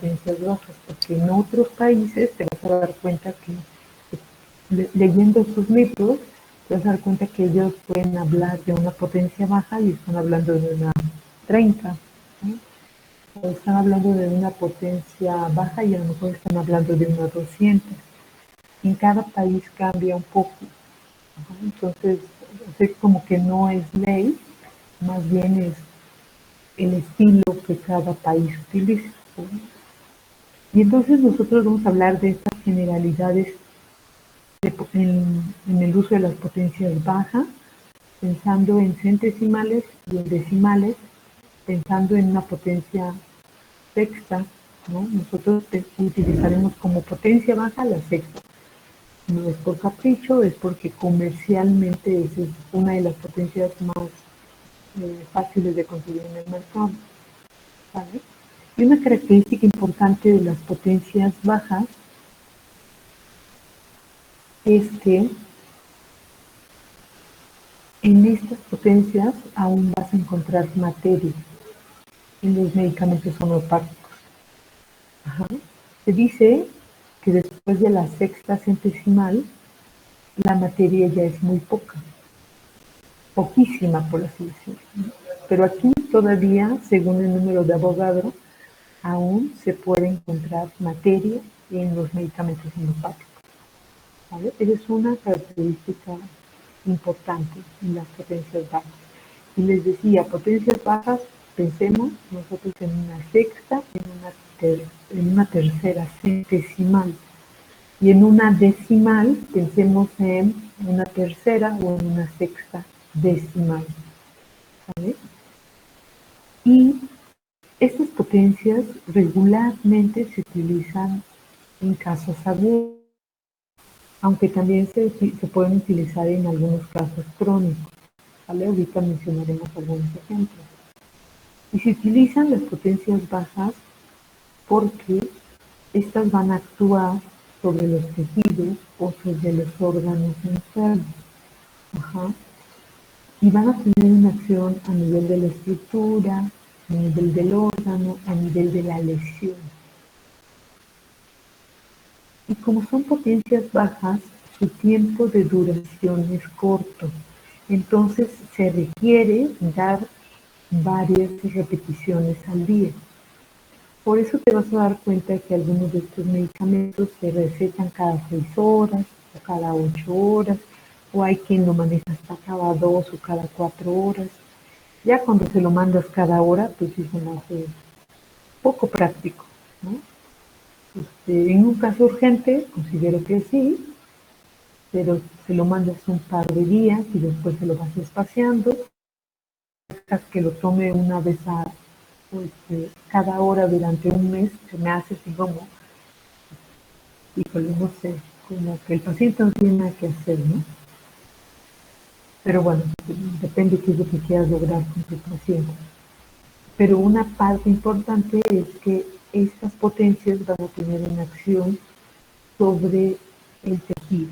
potencias bajas, porque en otros países te vas a dar cuenta que leyendo sus libros te vas a dar cuenta que ellos pueden hablar de una potencia baja y están hablando de una 30, ¿no? O están hablando de una potencia baja y a lo mejor están hablando de una 200. En cada país cambia un poco. Entonces, es como que no es ley, más bien es el estilo que cada país utiliza. Y entonces nosotros vamos a hablar de estas generalidades en el uso de las potencias bajas, pensando en centesimales y en decimales, pensando en una potencia sexta, ¿no? Nosotros utilizaremos como potencia baja la sexta. No es por capricho, es porque comercialmente es una de las potencias más fáciles de conseguir en el mercado, ¿sabes? Y una característica importante de las potencias bajas es que en estas potencias aún vas a encontrar materia en los medicamentos homeopáticos. Ajá. Se dice que después de la sexta centesimal, la materia ya es muy poca, poquísima por así decirlo. Pero aquí todavía, según el número de Avogadro, aún se puede encontrar materia en los medicamentos homeopáticos, ¿vale? Esa es una característica importante en las potencias bajas. Y les decía, potencias bajas, pensemos nosotros en una sexta, en una tercera centesimal. Y en una decimal, pensemos en una tercera o en una sexta decimal, ¿vale? Y estas potencias regularmente se utilizan en casos agudos, aunque también se pueden utilizar en algunos casos crónicos, ¿vale? Ahorita mencionaremos algunos ejemplos. Y se utilizan las potencias bajas porque estas van a actuar sobre los tejidos o sobre los órganos enfermos. Ajá. Y van a tener una acción a nivel de la estructura, a nivel del órgano, a nivel de la lesión. Y como son potencias bajas, su tiempo de duración es corto. Entonces se requiere dar varias repeticiones al día. Por eso te vas a dar cuenta que algunos de estos medicamentos se recetan cada 6 horas o cada 8 horas, o hay quien lo maneja hasta cada 2 o cada 4 horas. Ya cuando se lo mandas cada hora, pues sí se me hace poco práctico, ¿no? En un caso urgente, considero que sí, pero se lo mandas un par de días y después se lo vas espaciando, que lo tome una vez cada hora durante un mes, se me hace así como, híjole, no sé, como que el paciente no tiene nada que hacer, ¿no? Pero bueno, depende de qué es lo que quieras lograr con tu paciente. Pero una parte importante es que estas potencias van a tener una acción sobre el tejido,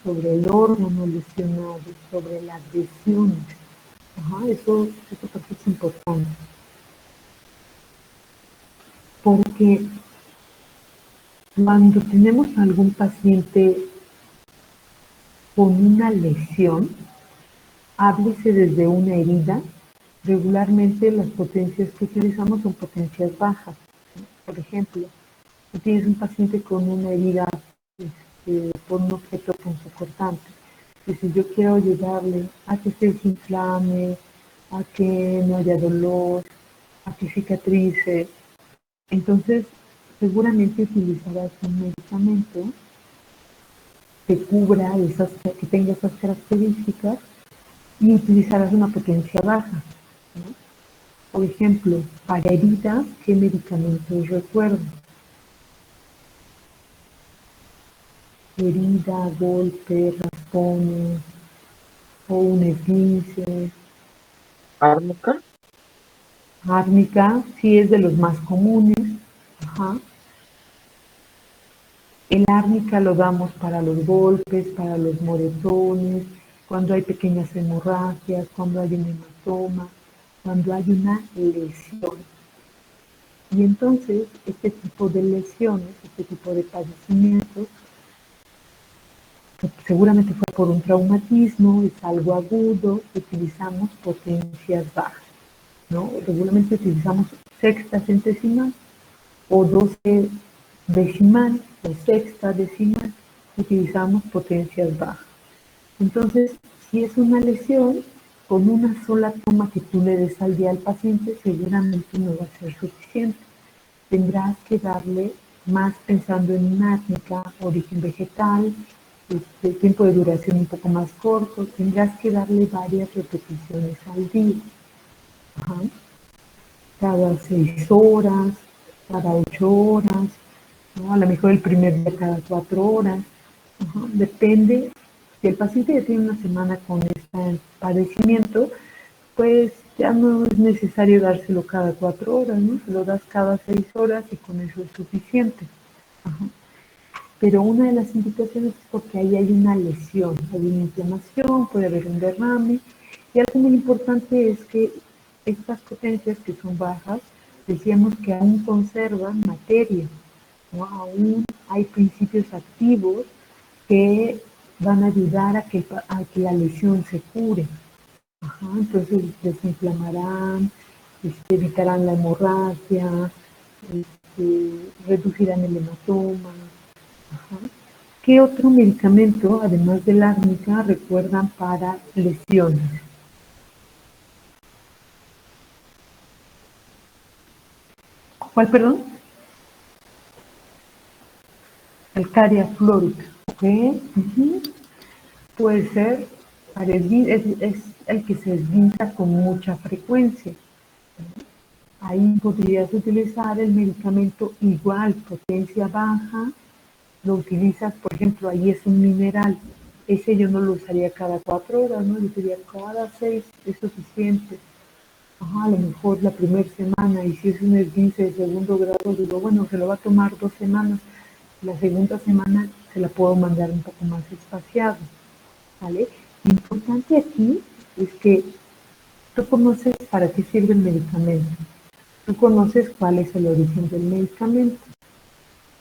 sobre el órgano lesionado, sobre las lesiones. Eso es importante. Porque cuando tenemos algún paciente con una lesión, háblese desde una herida, regularmente las potencias que utilizamos son potencias bajas. Por ejemplo, si tienes un paciente con una herida por un objeto punzocortante, y si yo quiero ayudarle a que se desinflame, a que no haya dolor, a que cicatrice, entonces seguramente utilizarás un medicamento que cubra que tenga esas características y utilizarás una potencia baja, ¿no? Por ejemplo, para heridas, ¿qué medicamentos recuerdo? Herida, golpe, raspones o un esguince. ¿Árnica? Árnica, sí es de los más comunes. Ajá. El árnica lo damos para los golpes, para los moretones, cuando hay pequeñas hemorragias, cuando hay un hematoma, cuando hay una lesión. Y entonces, este tipo de lesiones, este tipo de padecimientos, seguramente fue por un traumatismo, es algo agudo, utilizamos potencias bajas, ¿no? Regularmente utilizamos sexta centesimal o 12 decimal o sexta decimal, utilizamos potencias bajas. Entonces, si es una lesión, con una sola toma que tú le des al día al paciente, seguramente no va a ser suficiente. Tendrás que darle más pensando en una árnica, origen vegetal, tiempo de duración un poco más corto, tendrás que darle varias repeticiones al día. Ajá. Cada 6 horas, cada 8 horas, ¿no? A lo mejor el primer día cada 4 horas. Ajá. Depende, si el paciente ya tiene una semana con este padecimiento, pues ya no es necesario dárselo cada 4 horas, ¿no? Se lo das cada 6 horas y con eso es suficiente. Ajá. Pero una de las indicaciones es porque ahí hay una lesión, hay una inflamación, puede haber un derrame. Y algo muy importante es que estas potencias que son bajas, decíamos que aún conservan materia, ¿no? Aún hay principios activos que van a ayudar a que la lesión se cure. Ajá, entonces desinflamarán, evitarán la hemorragia, reducirán el hematoma. Ajá. ¿Qué otro medicamento, además del árnica, recuerdan para lesiones? ¿Cuál, perdón? Calcárea flórica. ¿Ok? Uh-huh. Puede ser, para es el que se esguinza con mucha frecuencia. Ahí podrías utilizar el medicamento igual, potencia baja, lo utilizas, por ejemplo, ahí es un mineral, ese yo no lo usaría cada 4 horas, ¿no? Yo usaría cada 6, es suficiente. Ajá, a lo mejor la primera semana, y si es un esguince de segundo grado, digo, bueno, se lo va a tomar 2 semanas, la segunda semana se la puedo mandar un poco más espaciado, ¿vale? Lo importante aquí es que tú conoces para qué sirve el medicamento, tú conoces cuál es el origen del medicamento,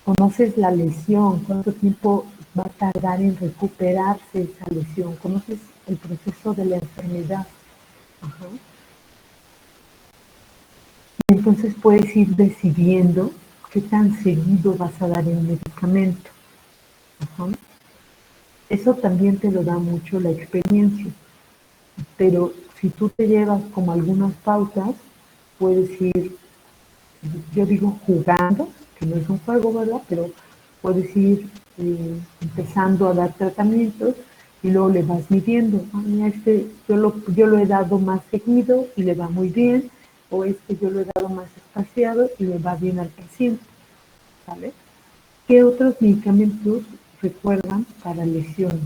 conoces la lesión, cuánto tiempo va a tardar en recuperarse esa lesión, conoces el proceso de la enfermedad. Ajá. Y entonces puedes ir decidiendo qué tan seguido vas a dar el medicamento. Ajá. Eso también te lo da mucho la experiencia, pero si tú te llevas como algunas pautas, puedes ir, yo digo jugando, que no es un juego, ¿verdad? Pero puedes ir empezando a dar tratamientos y luego le vas midiendo. Ah, mira, yo lo he dado más seguido y le va muy bien, o yo lo he dado más espaciado y le va bien al paciente, ¿vale? ¿Qué otros medicamentos recuerdan para lesiones?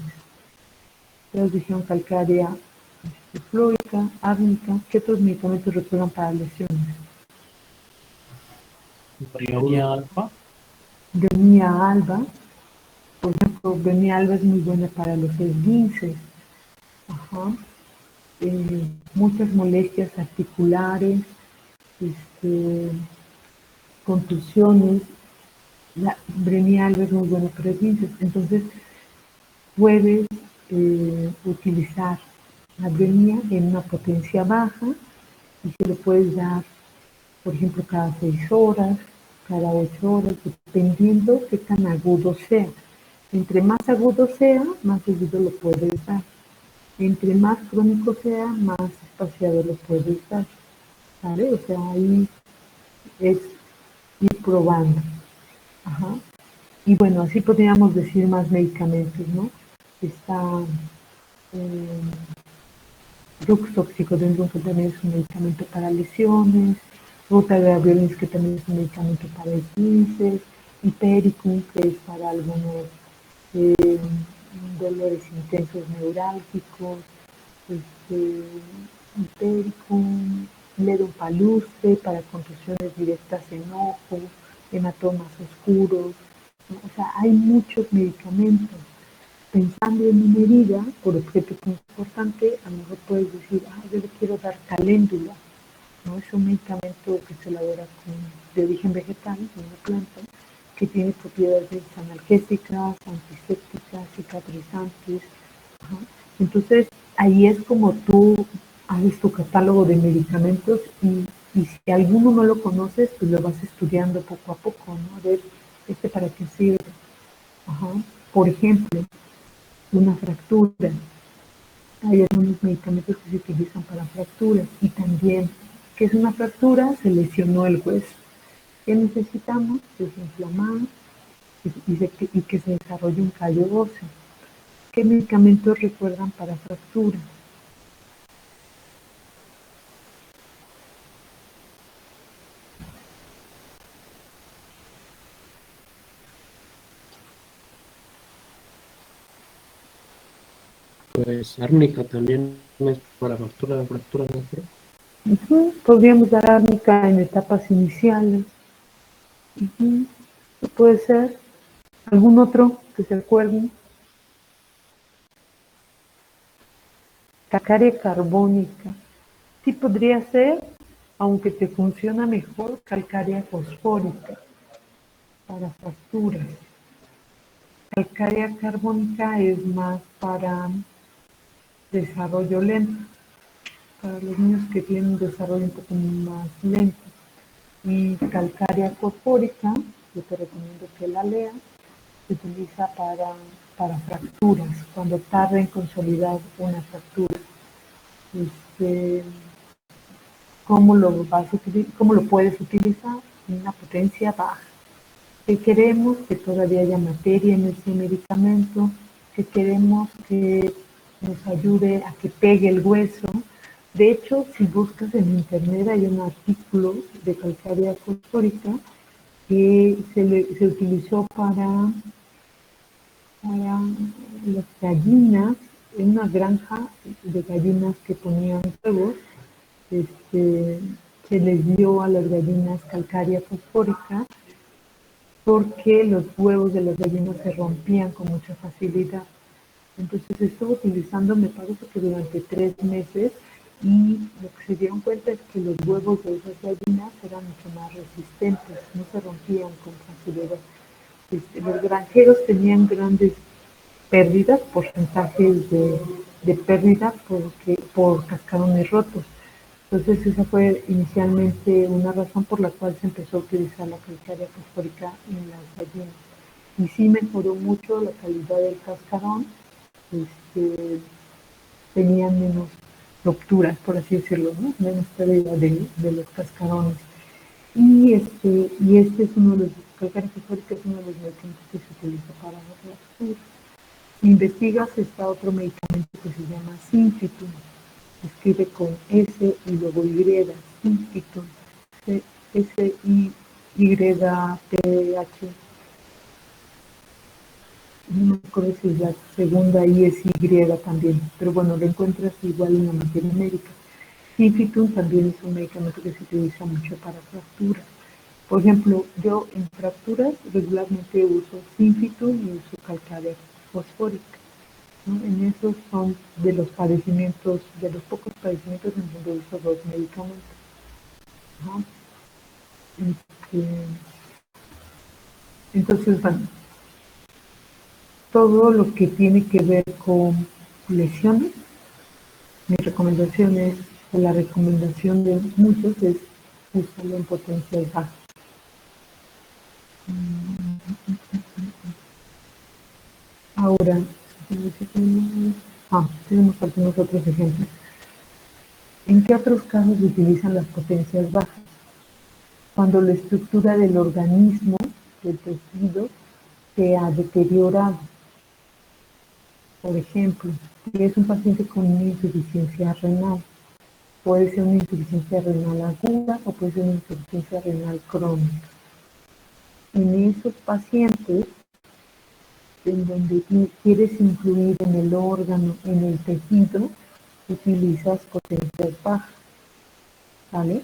Ya os dijeron calcárea flórica, árnica. ¿Qué otros medicamentos recuerdan para lesiones? Brionia alfa. Bromía alba. Por ejemplo, bromía alba es muy buena para los esguinces. Ajá. Muchas molestias articulares, contusiones. La bromía alba es muy buena para esguinces. Entonces, puedes utilizar la bromía en una potencia baja y se lo puedes dar, por ejemplo, cada 6 horas, cada 8 horas, dependiendo qué tan agudo sea. Entre más agudo sea, más seguido lo puedes dar. Entre más crónico sea, más espaciado lo puedes dar. ¿Vale? O sea, ahí es ir probando. Ajá. Y bueno, así podríamos decir más medicamentos, ¿no? Está Ruxoxicodendron, que también es un medicamento para lesiones, Rotavirus, que también es un medicamento para esguinces, Hipericum, que es para algunos dolores intensos neurálgicos, Hipericum, Ledopaluste para contusiones directas en ojo, hematomas oscuros, ¿no? O sea, hay muchos medicamentos. Pensando en una herida, por objeto importante, a lo mejor puedes decir, yo le quiero dar caléndula, ¿no? Es un medicamento que se elabora de origen vegetal, de una planta, que tiene propiedades analgésicas, antisépticas, cicatrizantes. Ajá. Entonces, ahí es como tú haces tu catálogo de medicamentos y si alguno no lo conoces, pues lo vas estudiando poco a poco, ¿no? A ver, para qué sirve. Ajá. Por ejemplo, una fractura. Hay algunos medicamentos que se utilizan para fracturas y también, ¿qué es una fractura? Se lesionó el hueso. ¿Qué necesitamos? Desinflamar y que se desarrolle un callo óseo. ¿Qué medicamentos recuerdan para fractura? Pues árnica también es para fractura, ¿no? Podríamos dar árnica en etapas iniciales. Puede ser. ¿Algún otro que se acuerden? Calcárea carbónica. Sí podría ser, aunque te funciona mejor, calcárea fosfórica para fracturas. Calcárea carbónica es más para desarrollo lento, para los niños que tienen un desarrollo un poco más lento. Y calcárea fosfórica, yo te recomiendo que la leas, se utiliza para fracturas, cuando tarda en consolidar una fractura. ¿Cómo lo puedes utilizar? En una potencia baja. Que queremos que todavía haya materia en ese medicamento, que queremos que nos ayude a que pegue el hueso. De hecho, si buscas en internet hay un artículo de calcárea fosfórica que se utilizó para las gallinas, en una granja de gallinas que ponían huevos. Se les dio a las gallinas calcárea fosfórica porque los huevos de las gallinas se rompían con mucha facilidad. Entonces se estuvo utilizando, me parece que durante 3 meses, y lo que se dieron cuenta es que los huevos de esas gallinas eran mucho más resistentes, no se rompían con facilidad. Los granjeros tenían grandes pérdidas, porcentajes de pérdida por cascarones rotos. Entonces esa fue inicialmente una razón por la cual se empezó a utilizar la calcárea fosfórica en las gallinas. Y sí mejoró mucho la calidad del cascarón, tenían menos rupturas, por así decirlo, ¿no? Menos pérdida de los cascarones. Y es uno de los, calcárea fosfórica es uno de los medicamentos que se utiliza para la fractura. Investigas, está otro medicamento que se llama Synfitum, se escribe con S y luego Y, Synfitum, S-I-Y-T-H. No me acuerdo si la segunda I es Y también, pero bueno, lo encuentras igual en la materia médica. Synfitum también es un medicamento que se utiliza mucho para fracturas. Por ejemplo, yo en fracturas regularmente uso Synfitum y uso calcárea fosfórica, ¿no? En esos son de los padecimientos, de los pocos padecimientos en donde uso 2 medicamentos. ¿No? Entonces, bueno, todo lo que tiene que ver con lesiones, mi recomendación es, o la recomendación de muchos es usarlo en potencias bajas. Ahora, tenemos algunos otros ejemplos. ¿En qué otros casos se utilizan las potencias bajas? Cuando la estructura del organismo, del tejido, se ha deteriorado. Por ejemplo, si es un paciente con una insuficiencia renal, puede ser una insuficiencia renal aguda o puede ser una insuficiencia renal crónica. En esos pacientes, en donde quieres influir en el órgano, en el tejido, utilizas potencias bajas, ¿vale?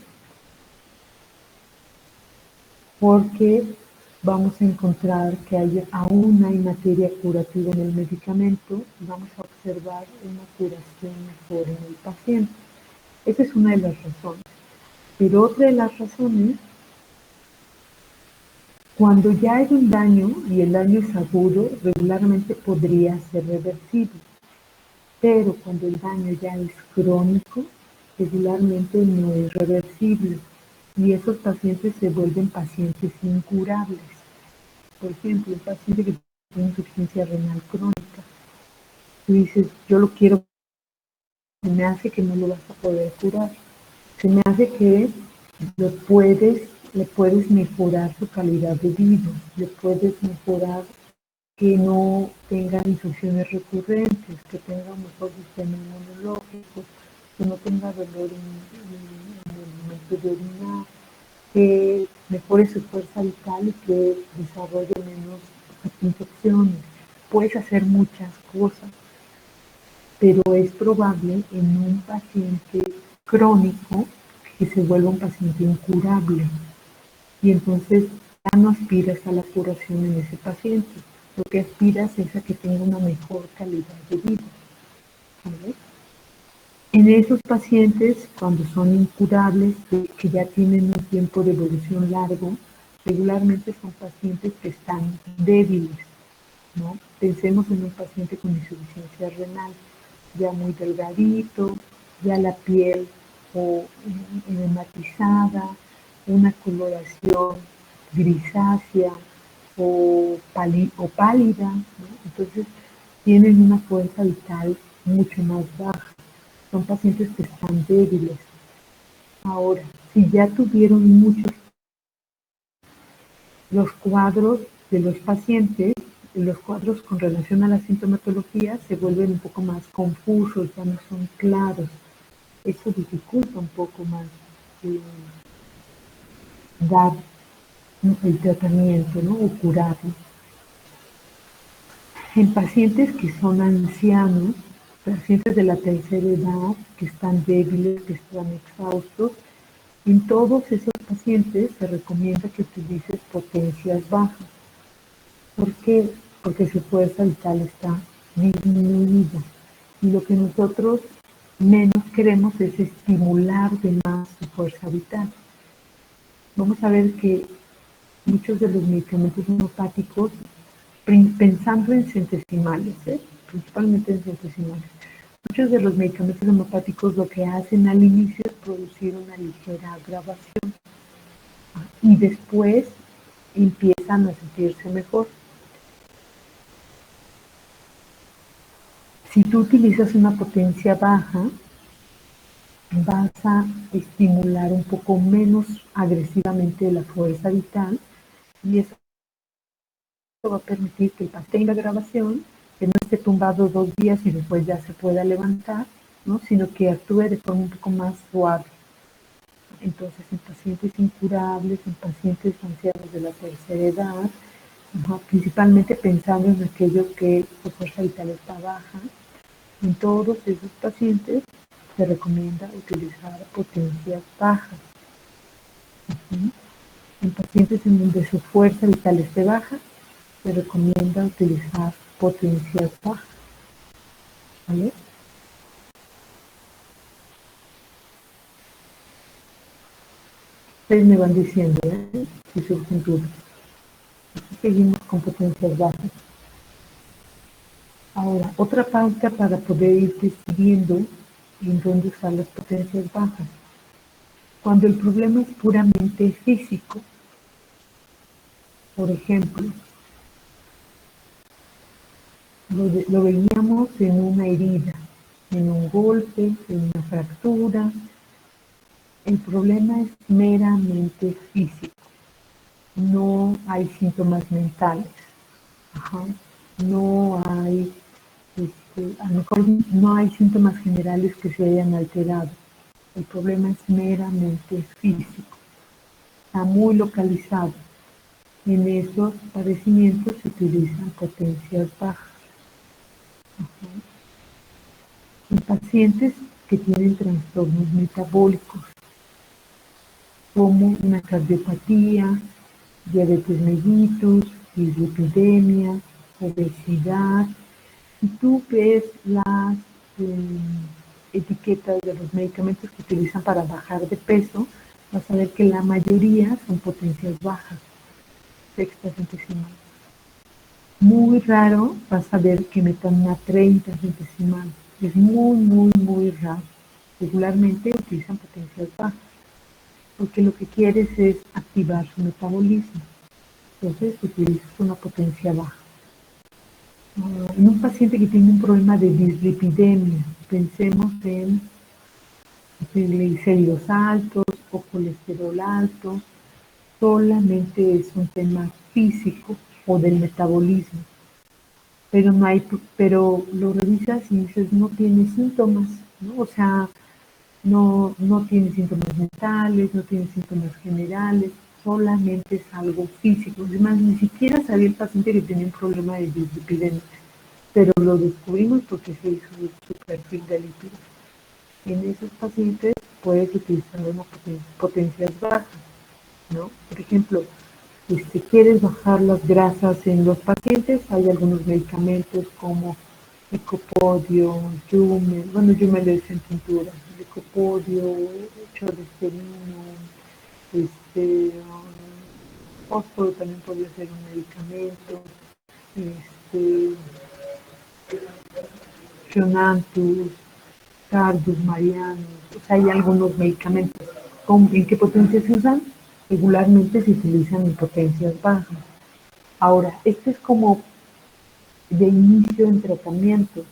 Porque vamos a encontrar que aún hay materia curativa en el medicamento y vamos a observar una curación mejor en el paciente. Esa es una de las razones. Pero otra de las razones, cuando ya hay un daño y el daño es agudo, regularmente podría ser reversible. Pero cuando el daño ya es crónico, regularmente no es reversible. Y esos pacientes se vuelven pacientes incurables. Por ejemplo, un paciente que tiene insuficiencia renal crónica, tú dices, yo lo quiero, se me hace que no lo vas a poder curar. Se me hace que le puedes mejorar su calidad de vida, le puedes mejorar que no tenga infecciones recurrentes, que tenga un mejor sistema inmunológico, que no tenga dolor en el momento de orinar, que mejore su fuerza vital y que desarrolle menos infecciones. Puedes hacer muchas cosas, pero es probable en un paciente crónico que se vuelva un paciente incurable y entonces ya no aspiras a la curación en ese paciente. Lo que aspiras es a que tenga una mejor calidad de vida. ¿Vale? En esos pacientes, cuando son incurables, que ya tienen un tiempo de evolución largo, regularmente son pacientes que están débiles, ¿no? Pensemos en un paciente con insuficiencia renal, ya muy delgadito, ya la piel o edematizada, una coloración grisácea o pálida, ¿no? Entonces tienen una fuerza vital mucho más baja. Son pacientes que están débiles. Ahora, si ya tuvieron muchos, los cuadros de los pacientes, los cuadros con relación a la sintomatología se vuelven un poco más confusos, ya no son claros. Eso dificulta un poco más dar el tratamiento, ¿no? O curarlo. En pacientes que son ancianos, pacientes de la tercera edad, que están débiles, que están exhaustos, en todos esos pacientes se recomienda que utilices potencias bajas. ¿Por qué? Porque su fuerza vital está disminuida. Y lo que nosotros menos queremos es estimular de más su fuerza vital. Vamos a ver que muchos de los medicamentos homeopáticos, pensando en centesimales, principalmente en centesimales, muchos de los medicamentos homeopáticos lo que hacen al inicio es producir una ligera agravación y después empiezan a sentirse mejor. Si tú utilizas una potencia baja, vas a estimular un poco menos agresivamente la fuerza vital y eso va a permitir que el paciente tenga agravación, que no esté tumbado 2 días y después ya se pueda levantar, ¿no? Sino que actúe de forma un poco más suave. Entonces, en pacientes incurables, en pacientes ancianos de la tercera edad, principalmente pensando en aquellos que su fuerza vital está baja, en todos esos pacientes se recomienda utilizar potencias bajas. En pacientes en donde su fuerza vital esté baja, se recomienda utilizar potencias bajas. ¿Vale? Ustedes me van diciendo, si surgen dudas. Aquí seguimos con potencias bajas. Ahora, otra pauta para poder ir decidiendo en dónde usar las potencias bajas. Cuando el problema es puramente físico, por ejemplo, lo veíamos en una herida, en un golpe, en una fractura. El problema es meramente físico. No hay síntomas mentales. No hay, a lo mejor no hay síntomas generales que se hayan alterado. El problema es meramente físico. Está muy localizado. En esos padecimientos se utilizan potencias bajas. En pacientes que tienen trastornos metabólicos, como una cardiopatía, diabetes mellitus, dislipidemia, obesidad. Si tú ves las etiquetas de los medicamentos que utilizan para bajar de peso, vas a ver que la mayoría son potencias bajas, sextagesimales. Muy raro vas a ver que metan una 30 centesimal. Es muy raro. Regularmente utilizan potencias bajas, porque lo que quieres es activar su metabolismo. Entonces utilizas una potencia baja. En un paciente que tiene un problema de dislipidemia, pensemos en triglicéridos altos o colesterol alto, solamente es un tema físico o del metabolismo, pero no hay, pero lo revisas y dices no tiene síntomas, ¿no? O sea, no tiene síntomas mentales, no tiene síntomas generales, solamente es algo físico. Además, ni siquiera sabía el paciente que tenía un problema de dislipidemia, pero lo descubrimos porque se hizo su perfil de lípidos. En esos pacientes puedes utilizar una potencias bajas, ¿no? Por ejemplo, quieres bajar las grasas en los pacientes, hay algunos medicamentos como Ecopodio, Jumel, bueno, Jumel es en tintura, Ecopodio, Cholesterino, fósforo también podría ser un medicamento, Xonantus, Cardus, Marianus, o sea, hay algunos medicamentos. ¿En qué potencia se usan? Regularmente se utilizan en potencias bajas. Ahora, esto es como de inicio en tratamiento.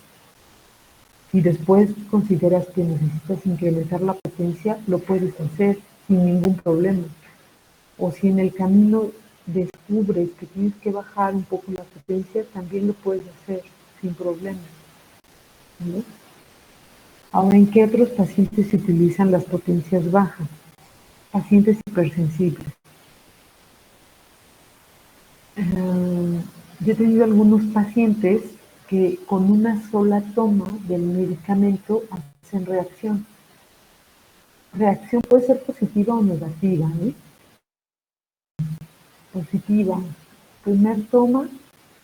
Si después consideras que necesitas incrementar la potencia, lo puedes hacer sin ningún problema. O si en el camino descubres que tienes que bajar un poco la potencia, también lo puedes hacer sin problema, ¿no? Ahora, ¿en qué otros pacientes se utilizan las potencias bajas? Pacientes hipersensibles. Yo he tenido algunos pacientes que con una sola toma del medicamento hacen reacción. Reacción puede ser positiva o negativa, ¿eh? Positiva. Primer toma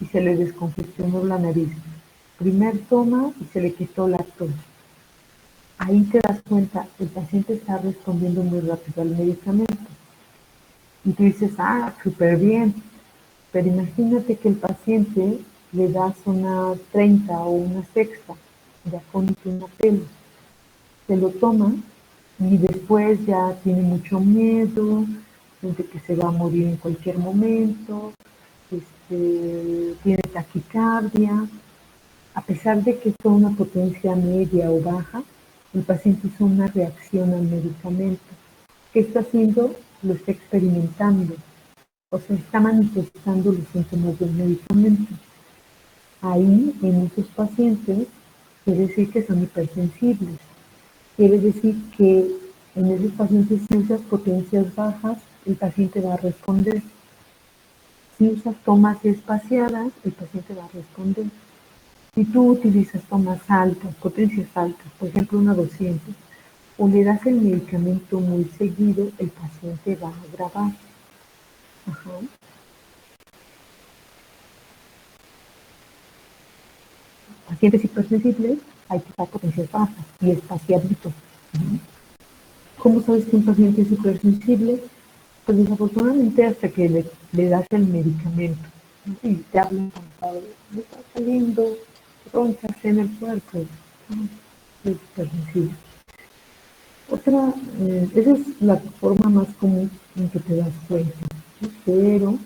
y se le descongestionó la nariz. Primer toma y se le quitó la tos. Ahí te das cuenta, el paciente está respondiendo muy rápido al medicamento. Y tú dices, súper bien. Pero imagínate que el paciente le das una 30 o una sexta de aconitonapelo. Se lo toma y después ya tiene mucho miedo, siente que se va a morir en cualquier momento, tiene taquicardia. A pesar de que es una potencia media o baja, el paciente hizo una reacción al medicamento. ¿Qué está haciendo? Lo está experimentando. O sea, está manifestando los síntomas del medicamento. Ahí, en esos pacientes, quiere decir que son hipersensibles. Quiere decir que en esos pacientes, si usas potencias bajas, el paciente va a responder. Si usas tomas espaciadas, el paciente va a responder. Si tú utilizas tomas altas, potencias altas, por ejemplo una 200, o le das el medicamento muy seguido, el paciente va a agravar. Ajá. Pacientes hipersensibles hay que dar potencias bajas y espaciadito. ¿Cómo sabes que un paciente es hipersensible? Pues desafortunadamente hasta que le das el medicamento, ¿no? Y te hablan cansado, me está saliendo ronchas en el cuerpo, ¿no? Es hipersensible. Esa es la forma más común en que te das cuenta, ¿no? Pero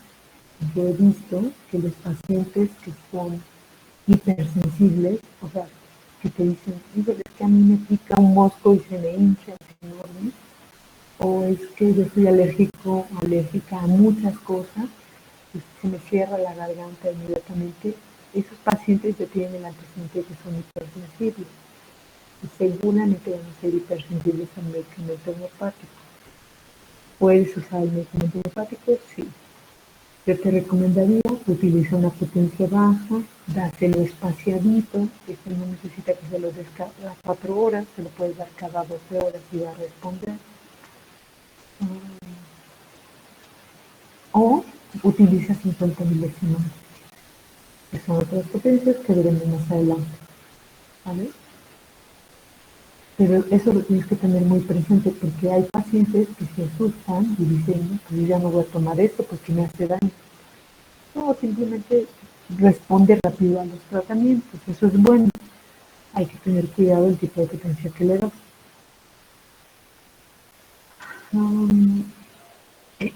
yo he visto que los pacientes que son hipersensibles, o sea, que te dicen, es que a mí me pica un mosco y se me hincha, es enorme, o es que yo soy alérgica a muchas cosas, y se me cierra la garganta inmediatamente, esos pacientes ya tienen el antecedente que son hipersensibles, y seguramente van a ser hipersensibles al medicamento homeopático. ¿Puedes usar el medicamento homeopático? Sí. Yo te recomendaría utilizar una potencia baja, dáselo espaciadito, este no necesita que se lo des cada 4 horas, se lo puedes dar cada 12 horas y va a responder. O utiliza 50 milesiemol, que son otras potencias que veremos más adelante, ¿vale? Pero eso lo tienes que tener muy presente porque hay pacientes que se asustan y dicen, no, pues yo ya no voy a tomar esto porque me hace daño. No, simplemente responde rápido a los tratamientos, eso es bueno. Hay que tener cuidado del tipo de potencia que le das. Um,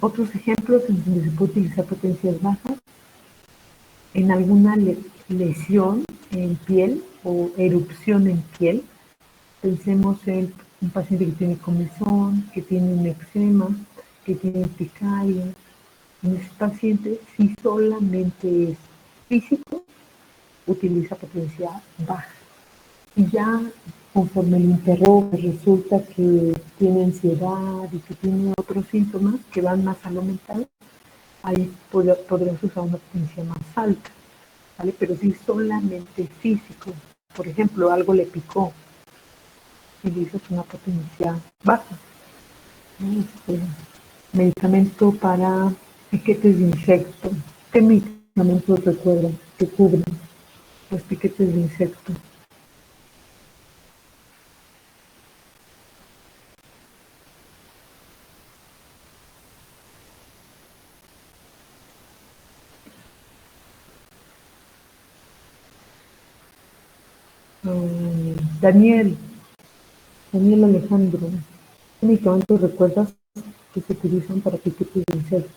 Otros ejemplos en donde se puede utilizar potencias bajas, en alguna lesión en piel o erupción en piel. Pensemos en un paciente que tiene comezón, que tiene un eczema, que tiene urticaria. En ese paciente, si solamente es físico, utiliza potencia baja. Y ya conforme lo interroga, resulta que tiene ansiedad y que tiene otros síntomas que van más a lo mental, ahí podrías usar una potencia más alta, ¿vale? Pero si solamente físico, por ejemplo, algo le picó, utilizas una potencia baja. Medicamento para piquetes de insecto. ¿Qué medicamentos recuerdan que cubren los piquetes de insecto? Daniel Alejandro, ¿qué medicamentos recuerdas que se utilizan para piquetes de insecto?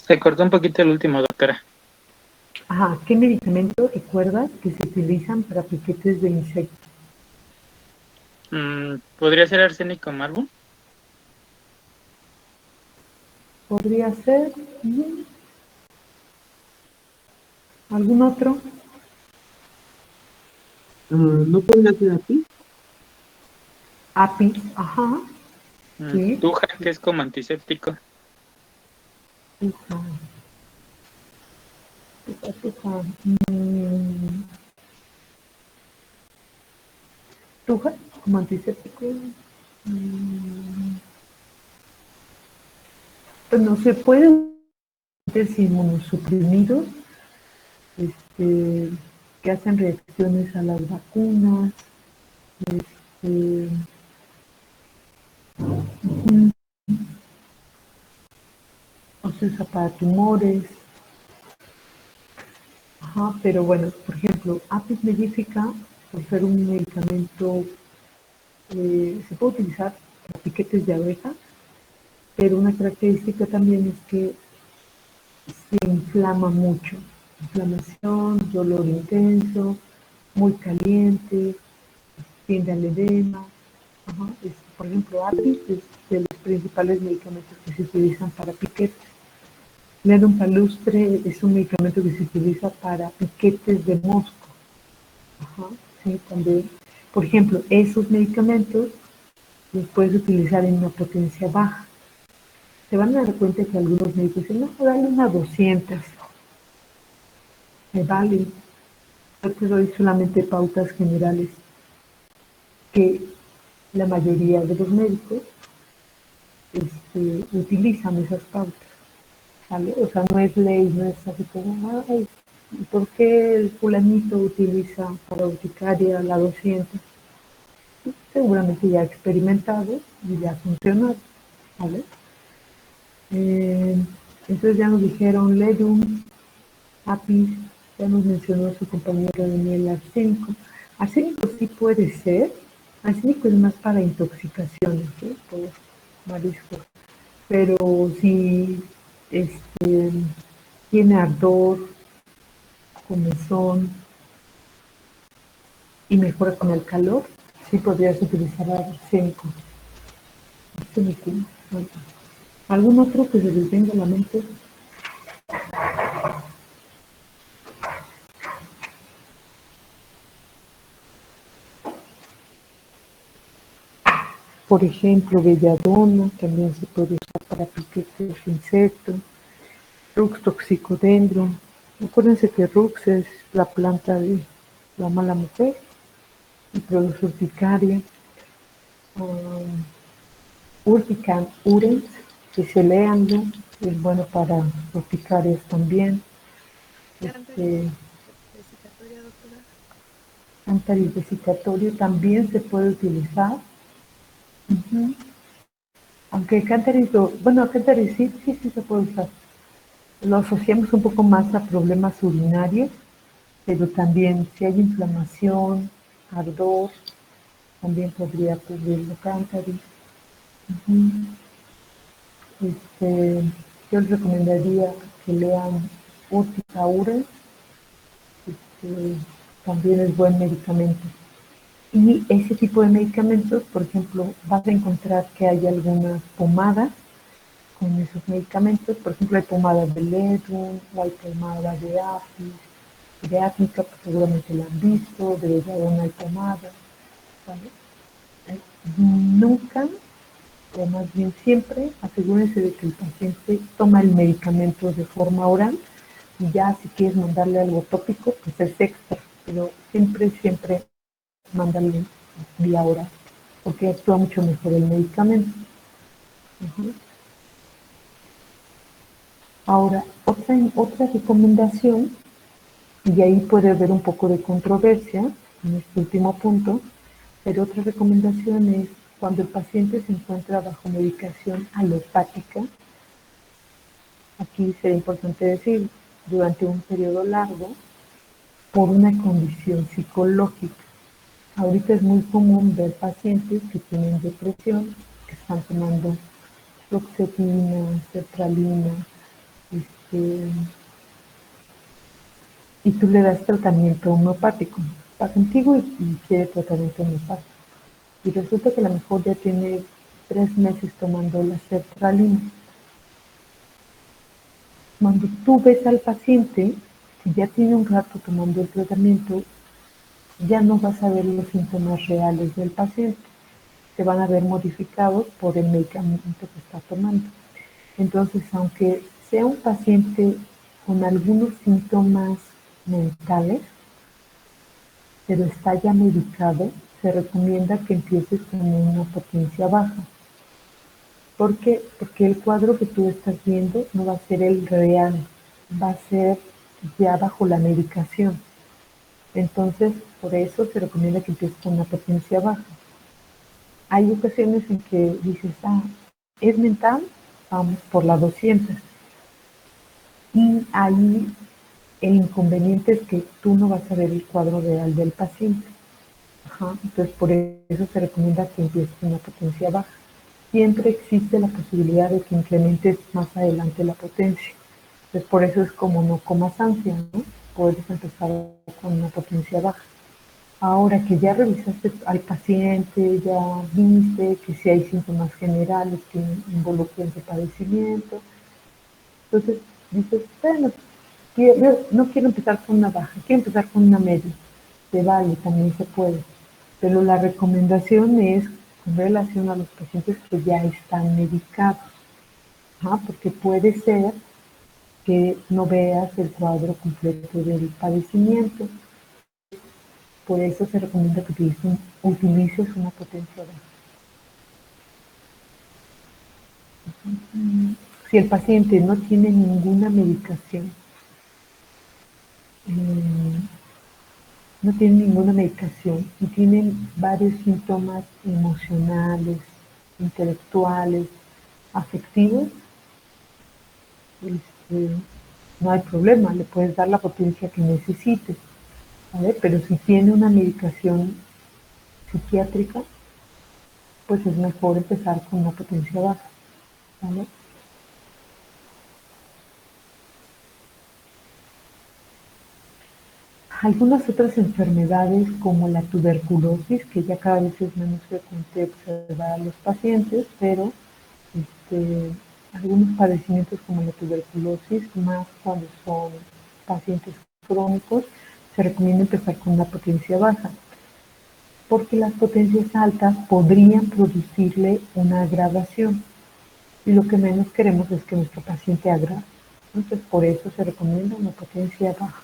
Se cortó un poquito el último, doctora. Ajá, ¿qué medicamentos recuerdas que se utilizan para piquetes de insecto? ¿Podría ser arsénico malvo? Podría ser algún otro. ¿No podría ser aquí? Apis, ajá, sí. Tuja, que es como antiséptico. Tuja, tuja. Tuja, como antiséptico. Pues no se puede ser inmunosuprimidos, que hacen reacciones a las vacunas, este, o se usa para tumores. Ajá, pero bueno, por ejemplo, Apis mellifica, por ser un medicamento, se puede utilizar para piquetes de abeja, pero una característica también es que se inflama mucho. Inflamación, dolor intenso, muy caliente, tiende al edema. Ajá, por ejemplo, Apis es de los principales medicamentos que se utilizan para piquetes. Ledum palustre es un medicamento que se utiliza para piquetes de mosco. Ajá, sí, también. Por ejemplo, esos medicamentos los puedes utilizar en una potencia baja. Se van a dar cuenta que algunos médicos dicen, no, dale una 200. Me vale. Yo te doy solamente pautas generales que la mayoría de los médicos utilizan esas pautas, ¿vale? O sea, no es ley, no es así como, ay, ¿por qué el fulanito utiliza para urticaria la 200? Seguramente ya ha experimentado y ya ha funcionado, ¿vale? Entonces ya nos dijeron Ledum, Apis, ya nos mencionó su compañero Daniel arsénico. Arsénico sí puede ser, arsénico es más para intoxicaciones, ¿sí? Por mariscos, pero si tiene ardor, comezón y mejora con el calor, sí podrías utilizar arsénico. Arsénico, ¿no? ¿Algún otro que se les venga a la mente? Por ejemplo, belladona también se puede usar para piquetes de insectos. Rux toxicodendron. Acuérdense que Rux es la planta de la mala mujer y produce urticaria. Urticans urens, que se leanlo, es bueno para urticarias también. ¿Qué Este, especificatoria, doctora? Cántaris vesicatorio también se puede utilizar. Aunque Cántaris, bueno, Cántaris sí se puede usar. Lo asociamos un poco más a problemas urinarios, pero también si hay inflamación, ardor, también podría cubrirlo Cántaris. Yo les recomendaría que lean Urtica Urens, también es buen medicamento. Y ese tipo de medicamentos, por ejemplo, vas a encontrar que hay algunas pomadas con esos medicamentos. Por ejemplo, hay pomada de Ledrum, o hay pomada de Apis, de Apnica, pues seguramente la han visto, de Belladonna hay pomada, ¿vale? Nunca, o más bien siempre, asegúrense de que el paciente toma el medicamento de forma oral, y ya si quieres mandarle algo tópico, pues es extra, pero siempre mándale vía oral, porque actúa mucho mejor el medicamento. Ahora, otra recomendación, y ahí puede haber un poco de controversia en este último punto, pero otra recomendación es cuando el paciente se encuentra bajo medicación alopática. Aquí sería importante decir, durante un periodo largo, por una condición psicológica. Ahorita es muy común ver pacientes que tienen depresión, que están tomando fluoxetina, sertralina, y tú le das tratamiento homeopático. Va contigo y quiere tratamiento homeopático. Y resulta que a lo mejor ya tiene 3 meses tomando la sertralina. Cuando tú ves al paciente, si ya tiene un rato tomando el tratamiento, ya no vas a ver los síntomas reales del paciente. Se van a ver modificados por el medicamento que está tomando. Entonces, aunque sea un paciente con algunos síntomas mentales, pero está ya medicado, se recomienda que empieces con una potencia baja. ¿Por qué? Porque el cuadro que tú estás viendo no va a ser el real, va a ser ya bajo la medicación. Entonces, por eso se recomienda que empieces con una potencia baja. Hay ocasiones en que dices, es mental, vamos por la 200. Y ahí el inconveniente es que tú no vas a ver el cuadro real del paciente. Entonces, por eso se recomienda que empieces con una potencia baja. Siempre existe la posibilidad de que incrementes más adelante la potencia. Entonces, por eso es como no comas ansia, ¿no? Puedes empezar con una potencia baja. Ahora que ya revisaste al paciente, ya viste que si hay síntomas generales que involucren su padecimiento, entonces dices, bueno, no quiero empezar con una baja, quiero empezar con una media. Se vale, también se puede. Pero la recomendación es con relación a los pacientes que ya están medicados, porque puede ser que no veas el cuadro completo del padecimiento. Por eso se recomienda que utilices una potencia baja. Si el paciente no tiene ninguna medicación, y tienen varios síntomas emocionales, intelectuales, afectivos, no hay problema, le puedes dar la potencia que necesites, ¿vale? Pero si tiene una medicación psiquiátrica, pues es mejor empezar con una potencia baja, ¿vale? Algunas otras enfermedades como la tuberculosis, que ya cada vez es menos frecuente observar a los pacientes, pero algunos padecimientos como la tuberculosis, más cuando son pacientes crónicos, se recomienda empezar con una potencia baja, porque las potencias altas podrían producirle una agravación, y lo que menos queremos es que nuestro paciente agrave. Entonces, por eso se recomienda una potencia baja.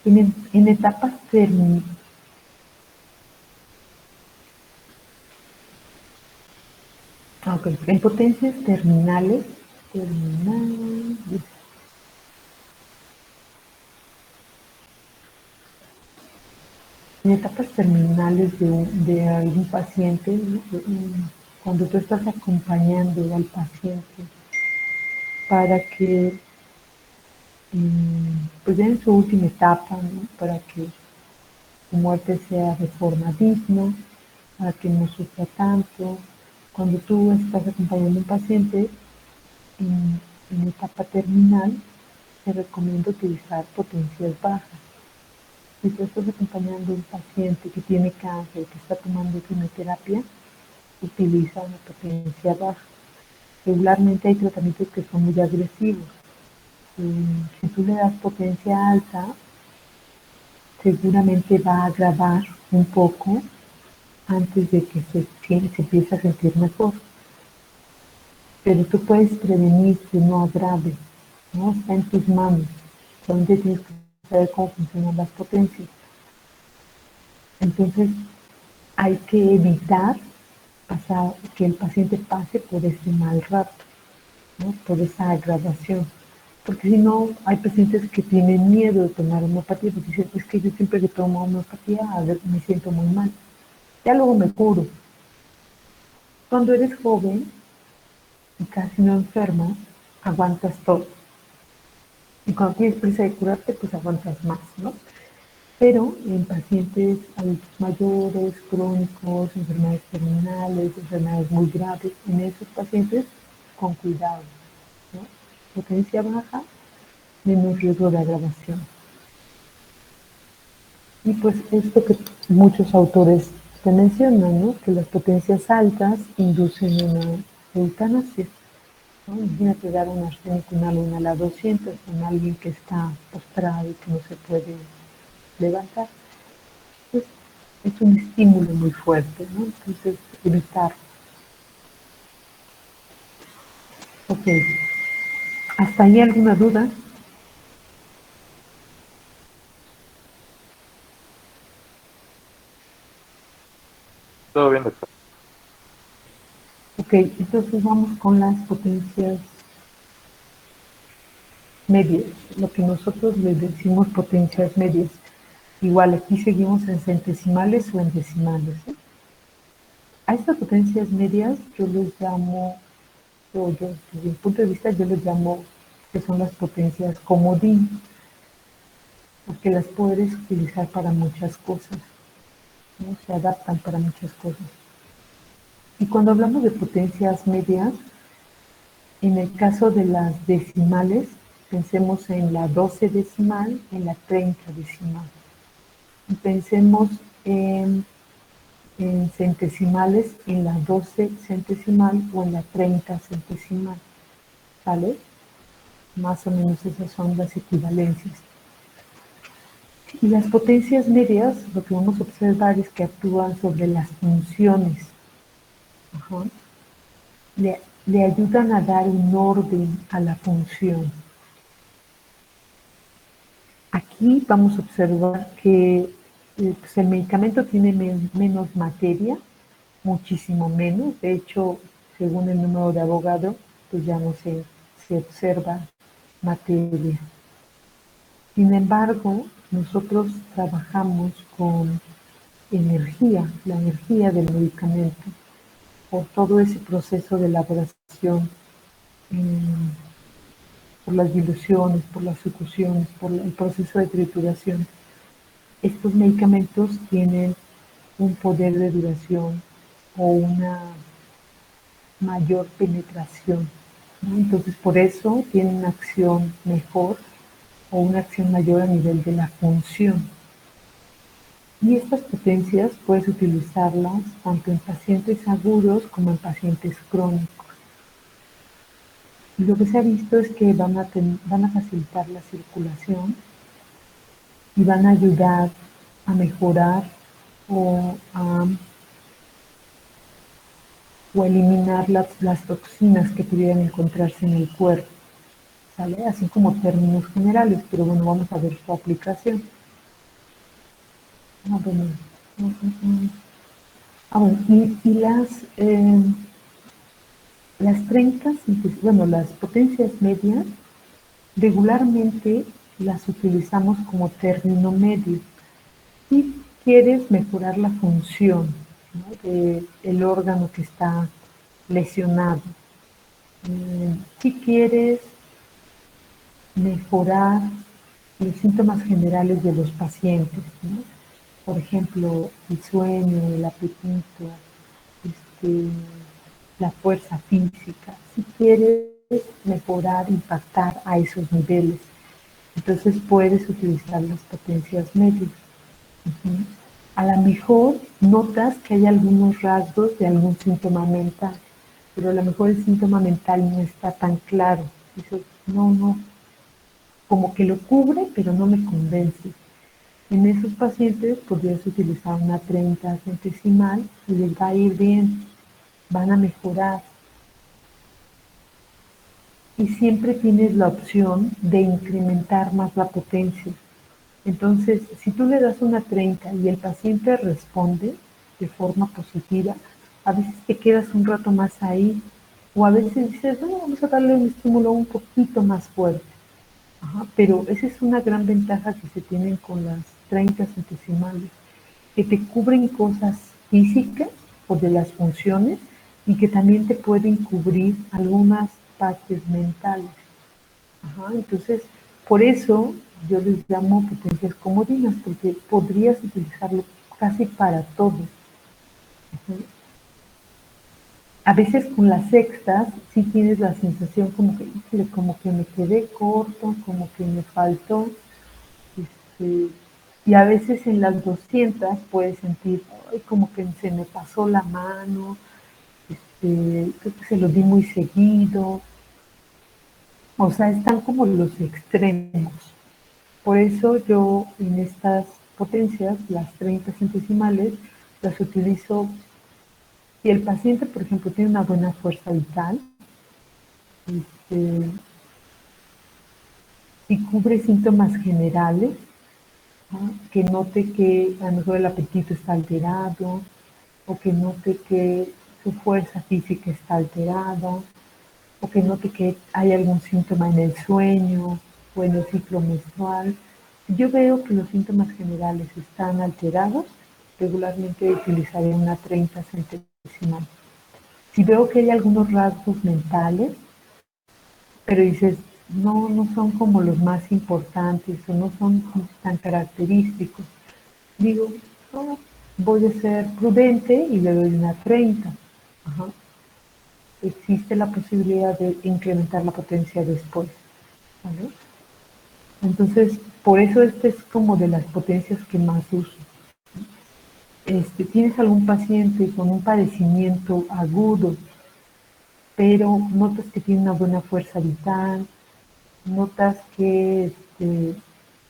En etapas terminales, en potencias terminales, en etapas terminales de algún paciente, ¿no? Cuando tú estás acompañando al paciente para que, pues ya en su última etapa, ¿no? Para que su muerte sea de forma digna, para que no sufra tanto. Cuando tú estás acompañando a un paciente en etapa terminal, te recomiendo utilizar potencias bajas. Si tú estás acompañando a un paciente que tiene cáncer, que está tomando quimioterapia, utiliza una potencia baja. Regularmente hay tratamientos que son muy agresivos. Si tú le das potencia alta, seguramente va a agravar un poco antes de que se empiece a sentir mejor. Pero tú puedes prevenir que no agrave, ¿no? Está en tus manos. Solamente tienes que saber cómo funcionan las potencias. Entonces, hay que evitar que el paciente pase por ese mal rato, ¿no? Por esa agravación. Porque si no, hay pacientes que tienen miedo de tomar homeopatía, porque dicen, es que yo siempre que tomo homeopatía me siento muy mal. Ya luego me curo. Cuando eres joven y casi no enfermas, aguantas todo. Y cuando tienes prisa de curarte, pues aguantas más, ¿no? Pero en pacientes adultos mayores, crónicos, enfermedades terminales, enfermedades muy graves, en esos pacientes, con cuidado, ¿no? Potencia baja, menos riesgo de agravación. Y pues esto que muchos autores te mencionan, ¿no? Que las potencias altas inducen una eutanasia, ¿no? Imagínate dar un arsénico inhalador a 200 en alguien que está postrado y que no se puede levantar. Pues es un estímulo muy fuerte, ¿no? Entonces, evitar. Ok. ¿Hasta ahí alguna duda? Todo bien, doctor. Ok, entonces vamos con las potencias medias, lo que nosotros le decimos potencias medias. Igual aquí seguimos en centesimales o en decimales, ¿eh? A estas potencias medias yo les llamo, desde mi punto de vista, yo les llamo que son las potencias comodín, porque las puedes utilizar para muchas cosas, ¿no? Se adaptan para muchas cosas. Y cuando hablamos de potencias medias, en el caso de las decimales, pensemos en la 12 decimal, en la 30 decimal. Y pensemos en centesimales, en la 12 centesimal o en la 30 centesimal, ¿vale? Más o menos esas son las equivalencias. Y las potencias medias, lo que vamos a observar es que actúan sobre las funciones. Ajá. Le ayudan a dar un orden a la función. Aquí vamos a observar que pues el medicamento tiene menos materia, muchísimo menos. De hecho, según el número de Avogadro, pues ya no se observa materia. Sin embargo, nosotros trabajamos con energía, la energía del medicamento, por todo ese proceso de elaboración, por las diluciones, por las sucusiones, por el proceso de trituración. Estos medicamentos tienen un poder de duración o una mayor penetración, ¿no? Entonces, por eso tienen una acción mejor o una acción mayor a nivel de la función. Y estas potencias puedes utilizarlas tanto en pacientes agudos como en pacientes crónicos. Y lo que se ha visto es que van a facilitar la circulación y van a ayudar a mejorar o a eliminar las toxinas que pudieran encontrarse en el cuerpo, ¿sale? Así como términos generales, pero bueno, vamos a ver su aplicación. Bueno, y las 30, bueno, las potencias medias, regularmente las utilizamos como término medio. Y quieres mejorar la función, ¿no?, del órgano que está lesionado. Si quieres mejorar los síntomas generales de los pacientes, ¿no? Por ejemplo, el sueño, el apetito, la fuerza física. Si quieres mejorar, impactar a esos niveles, entonces puedes utilizar las potencias medias. A lo mejor notas que hay algunos rasgos de algún síntoma mental, pero a lo mejor el síntoma mental no está tan claro. Dices, no, como que lo cubre, pero no me convence. En esos pacientes podrías utilizar una 30 centesimal y les va a ir bien, van a mejorar. Y siempre tienes la opción de incrementar más la potencia. Entonces, si tú le das una 30 y el paciente responde de forma positiva, a veces te quedas un rato más ahí, o a veces dices, no, vamos a darle un estímulo un poquito más fuerte. Ajá, pero esa es una gran ventaja que se tienen con las 30 centesimales, que te cubren cosas físicas o de las funciones y que también te pueden cubrir algunas partes mentales. Ajá, entonces, por eso yo les llamo potencias comodinas, porque podrías utilizarlo casi para todo. Ajá. A veces con las sextas sí tienes la sensación como que me quedé corto, como que me faltó. Este, y a veces en las 200 puedes sentir, ay, como que se me pasó la mano, creo que se lo di muy seguido. O sea, están como los extremos. Por eso yo en estas potencias, las 30 centesimales, las utilizo si el paciente, por ejemplo, tiene una buena fuerza vital, este, si cubre síntomas generales, ¿no?, que note que a lo mejor el apetito está alterado, o que note que su fuerza física está alterada, o que note que hay algún síntoma en el sueño o en el ciclo menstrual. Si yo veo que los síntomas generales están alterados, regularmente utilizaré una 30 centesimal. Si veo que hay algunos rasgos mentales, pero dices, no son como los más importantes o no son tan característicos, digo, no, voy a ser prudente y le doy una 30. Ajá. Existe la posibilidad de incrementar la potencia después, ¿vale? Entonces, por eso este es como de las potencias que más uso. Tienes algún paciente con un padecimiento agudo, pero notas que tiene una buena fuerza vital, notas que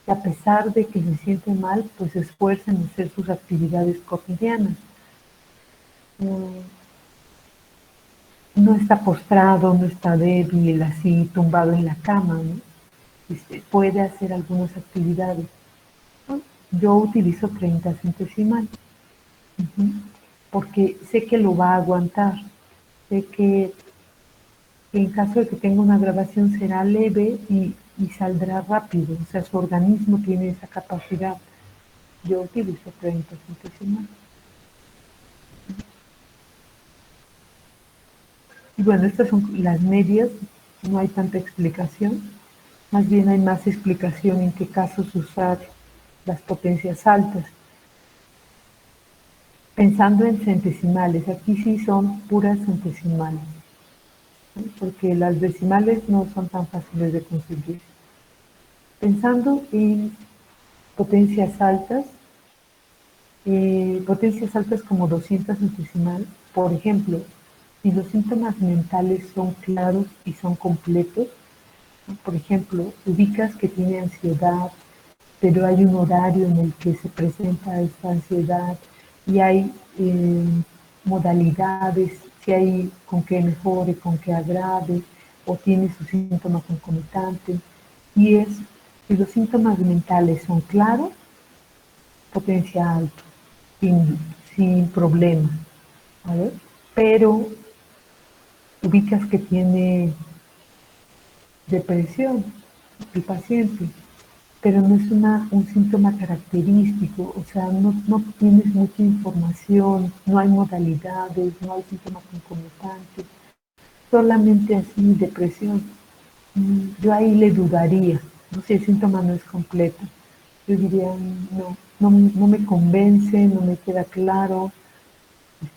a pesar de que se siente mal, pues se esfuerza en hacer sus actividades cotidianas. No está postrado, no está débil, así tumbado en la cama, ¿no? Puede hacer algunas actividades, ¿no? Yo utilizo 30 centesimal, porque sé que lo va a aguantar, sé que en caso de que tenga una agravación será leve y saldrá rápido, o sea, su organismo tiene esa capacidad. Yo utilizo 30 centesimal. Y bueno, estas son las medias, no hay tanta explicación, más bien hay más explicación en qué casos usar las potencias altas. Pensando en centesimales, aquí sí son puras centesimales, ¿no?, porque las decimales no son tan fáciles de conseguir. Pensando en potencias altas como 200 centesimal, por ejemplo, si los síntomas mentales son claros y son completos, ¿no? Por ejemplo, ubicas que tiene ansiedad, pero hay un horario en el que se presenta esta ansiedad y hay modalidades, si hay con que mejore, con que agrave, o tiene sus síntomas concomitantes, y si los síntomas mentales son claros, potencia alta, sin problema, ¿vale? Pero ubicas que tiene depresión el paciente, pero no es un síntoma característico, o sea, no tienes mucha información, no hay modalidades, no hay síntomas concomitantes, solamente así depresión. Yo ahí le dudaría, no sé, el síntoma no es completo. Yo diría, no me convence, no me queda claro,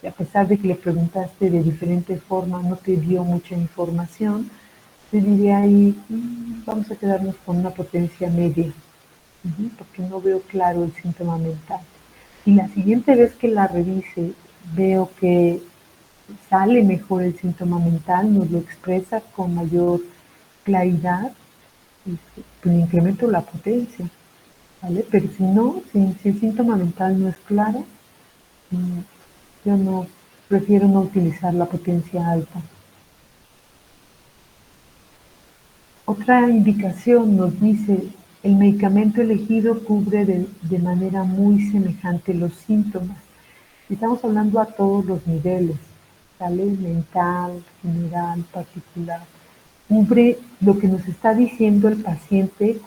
a pesar de que le preguntaste de diferentes formas, no te dio mucha información, yo diría ahí, vamos a quedarnos con una potencia media, porque no veo claro el síntoma mental. Y la siguiente vez que la revise, veo que sale mejor el síntoma mental, nos lo expresa con mayor claridad, pues incremento la potencia, ¿vale? Pero si no, si el síntoma mental no es claro, yo no, prefiero no utilizar la potencia alta. Otra indicación nos dice, el medicamento elegido cubre de manera muy semejante los síntomas. Estamos hablando a todos los niveles, ¿vale? Mental, general, particular. Cubre lo que nos está diciendo el paciente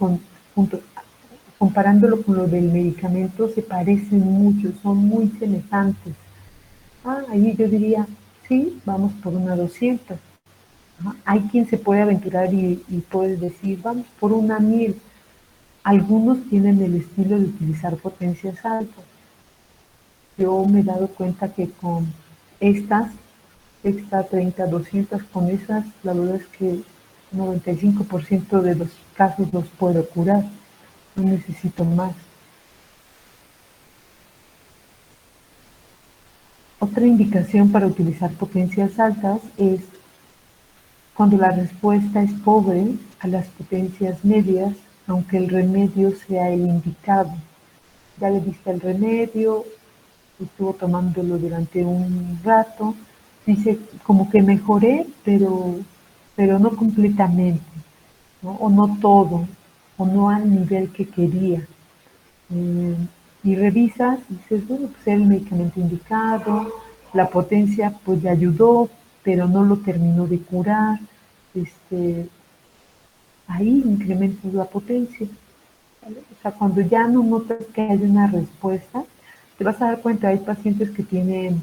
comparándolo con lo del medicamento, se parecen mucho, son muy semejantes. Ahí yo diría, sí, vamos por una 200. Hay quien se puede aventurar y puede decir, vamos por una 1000. Algunos tienen el estilo de utilizar potencias altas. Yo me he dado cuenta que con esta 30, 200, con esas, la verdad es que 95% de los casos los puedo curar. No necesito más. Otra indicación para utilizar potencias altas es cuando la respuesta es pobre a las potencias medias, aunque el remedio sea el indicado. Ya le diste el remedio, estuvo tomándolo durante un rato, dice como que mejoré, pero no completamente, ¿no? O no todo, o no al nivel que quería. Y revisas y dices, bueno, pues era el medicamento indicado, la potencia pues le ayudó, pero no lo terminó de curar, ahí incrementas la potencia, ¿vale? O sea, cuando ya no notas que hay una respuesta, te vas a dar cuenta, hay pacientes que tienen,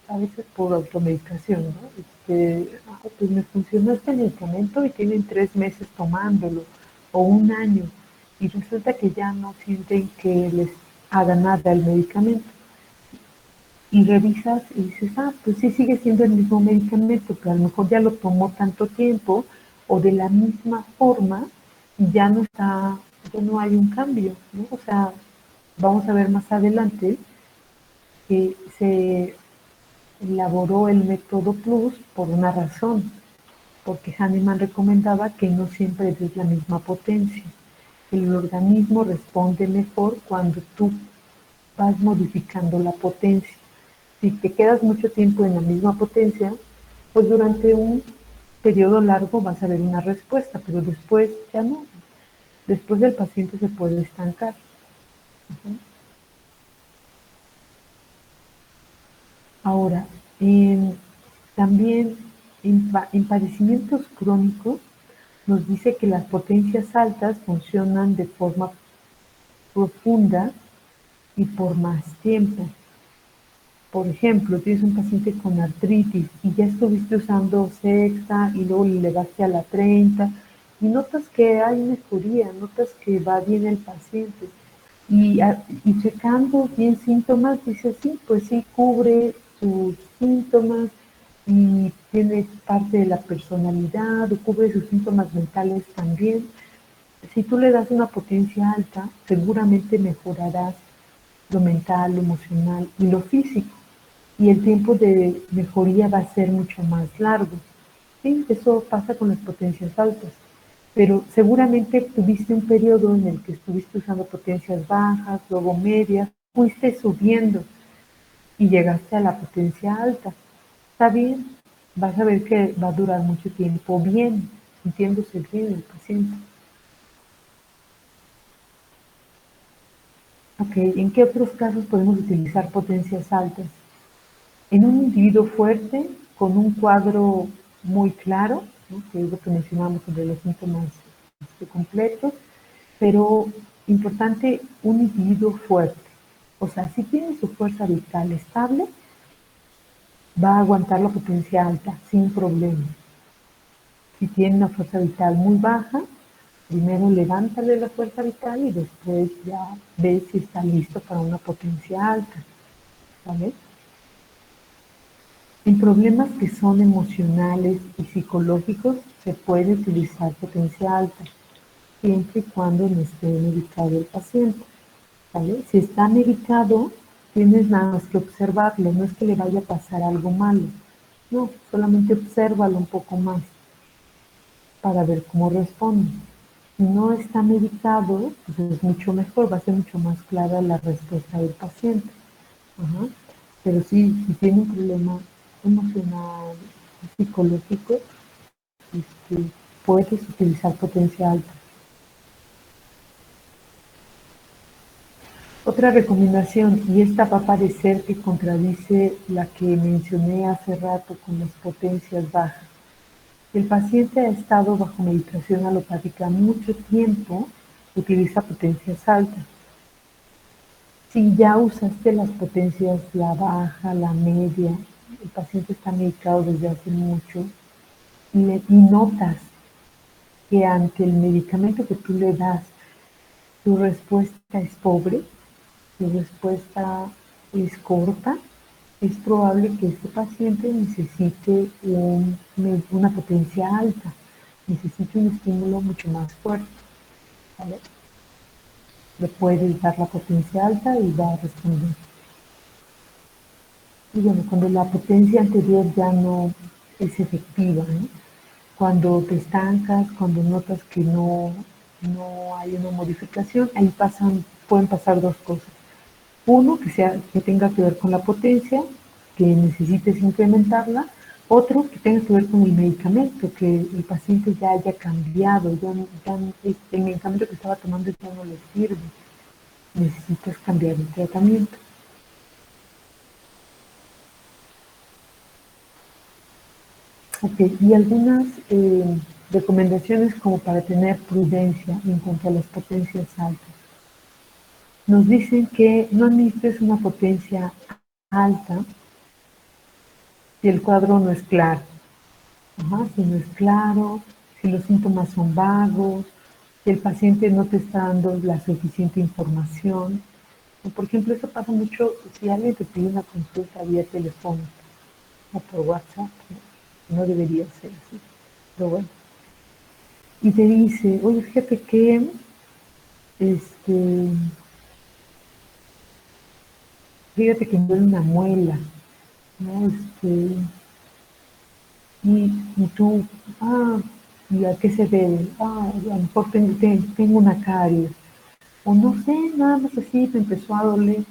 a veces por automedicación, ¿no? Pues me funcionó este medicamento y tienen 3 meses tomándolo, o un año, y resulta que ya no sienten que les haga nada el medicamento. Y revisas y dices, pues sí sigue siendo el mismo medicamento, pero a lo mejor ya lo tomó tanto tiempo, o de la misma forma, y ya no hay un cambio, ¿no? O sea, vamos a ver más adelante que se elaboró el método Plus por una razón, porque Hahnemann recomendaba que no siempre es la misma potencia. El organismo responde mejor cuando tú vas modificando la potencia. Si te quedas mucho tiempo en la misma potencia, pues durante un periodo largo vas a ver una respuesta, pero después ya no. Después el paciente se puede estancar. Ahora, también en padecimientos crónicos nos dice que las potencias altas funcionan de forma profunda y por más tiempo. Por ejemplo, tienes un paciente con artritis y ya estuviste usando sexta y luego le elevaste a la 30 y notas que hay mejoría, notas que va bien el paciente. Y checando bien síntomas, dice sí, pues sí cubre sus síntomas y tiene parte de la personalidad o cubre sus síntomas mentales también. Si tú le das una potencia alta, seguramente mejorarás lo mental, lo emocional y lo físico. Y el tiempo de mejoría va a ser mucho más largo. Sí, eso pasa con las potencias altas. Pero seguramente tuviste un periodo en el que estuviste usando potencias bajas, luego medias, fuiste subiendo y llegaste a la potencia alta. Está bien, vas a ver que va a durar mucho tiempo bien, sintiéndose bien el paciente. Ok, ¿en qué otros casos podemos utilizar potencias altas? En un individuo fuerte, con un cuadro muy claro, ¿no? Que es lo que mencionamos sobre los síntomas completos, pero Importante, un individuo fuerte. O sea, si tiene su fuerza vital estable, va a aguantar la potencia alta sin problema. Si tiene una fuerza vital muy baja, primero levántale la fuerza vital y después ya ves si está listo para una potencia alta. ¿Vale? En problemas que son emocionales y psicológicos se puede utilizar potencia alta, siempre y cuando no esté medicado el paciente. ¿Vale? Si está medicado, tienes nada más que observarlo, no es que le vaya a pasar algo malo, no, solamente obsérvalo un poco más para ver cómo responde. Si no está medicado, pues es mucho mejor, va a ser mucho más clara la respuesta del paciente. Ajá. Pero sí, si tiene un problema emocional, psicológico, puedes utilizar potencia alta. Otra recomendación, y esta va a parecer que contradice la que mencioné hace rato con las potencias bajas. Si el paciente ha estado bajo medicación alopática mucho tiempo, utiliza potencias altas. Si ya usaste las potencias, la baja, la media, el paciente está medicado desde hace mucho, y notas que ante el medicamento que tú le das, tu respuesta es pobre, tu respuesta es corta, es probable que este paciente necesite una potencia alta, necesite un estímulo mucho más fuerte. ¿Vale? Le puedes dar la potencia alta y va a responder. Y bueno, cuando la potencia anterior ya no es efectiva, ¿no? Cuando te estancas, cuando notas que no hay una modificación, ahí pueden pasar dos cosas. Uno, que tenga que ver con la potencia, que necesites incrementarla. Otro, que tenga que ver con el medicamento, que el paciente ya haya cambiado, el medicamento que estaba tomando ya no le sirve. Necesitas cambiar el tratamiento. Ok, y algunas recomendaciones como para tener prudencia en cuanto a las potencias altas. Nos dicen que no administres una potencia alta si el cuadro no es claro. Si no es claro, si los síntomas son vagos, si el paciente no te está dando la suficiente información. Por ejemplo, eso pasa mucho si alguien te pide una consulta vía telefónica o por WhatsApp. No debería ser así, pero bueno. Y te dice, oye, fíjate que fíjate que me duele una muela, ¿no? Y tú, ¿y a qué se debe? A lo mejor tengo una caries. O no sé, nada más así me empezó a doler.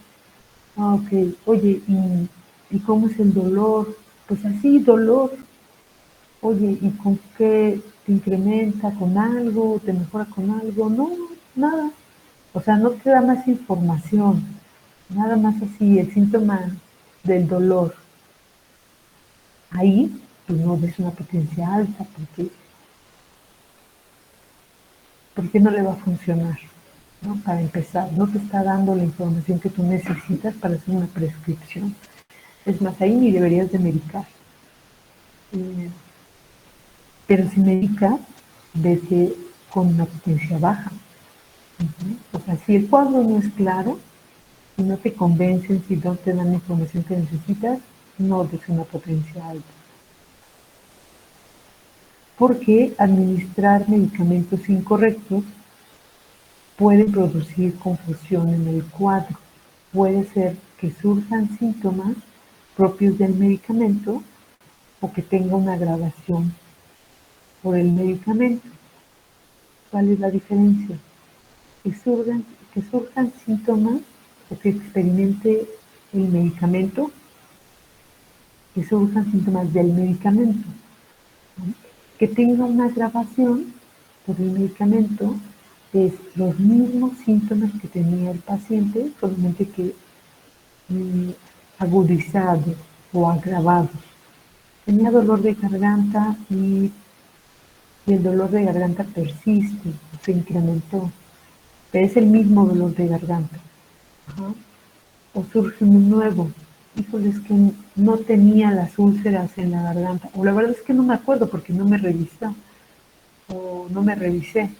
Ok, oye, ¿y cómo es el dolor? Pues así, dolor. Oye, ¿y con qué te incrementa? ¿Con algo? ¿Te mejora con algo? No, nada. O sea, no te da más información. Nada más así, el síntoma del dolor. Ahí, pues no ves una potencia alta, porque no le va a funcionar, ¿no? Para empezar, no te está dando la información que tú necesitas para hacer una prescripción. Es más, ahí ni deberías de medicar. Pero si medicas, vete con una potencia baja. O sea, si el cuadro no es claro, si no te convencen, si no te dan la información que necesitas, no des una potencia alta. Porque administrar medicamentos incorrectos puede producir confusión en el cuadro. Puede ser que surjan síntomas propios del medicamento o que tenga una agravación por el medicamento. ¿Cuál es la diferencia? Que surjan síntomas o que experimente el medicamento, que surjan síntomas del medicamento, ¿no? Que tenga una agravación por el medicamento es los mismos síntomas que tenía el paciente, solamente que agudizado o agravado. Tenía dolor de garganta y el dolor de garganta persiste, se incrementó. pero es el mismo dolor de garganta. Ajá. O surge uno nuevo. Híjole, es que no tenía las úlceras en la garganta. O la verdad es que no me acuerdo porque no me revisé. O no me revisé.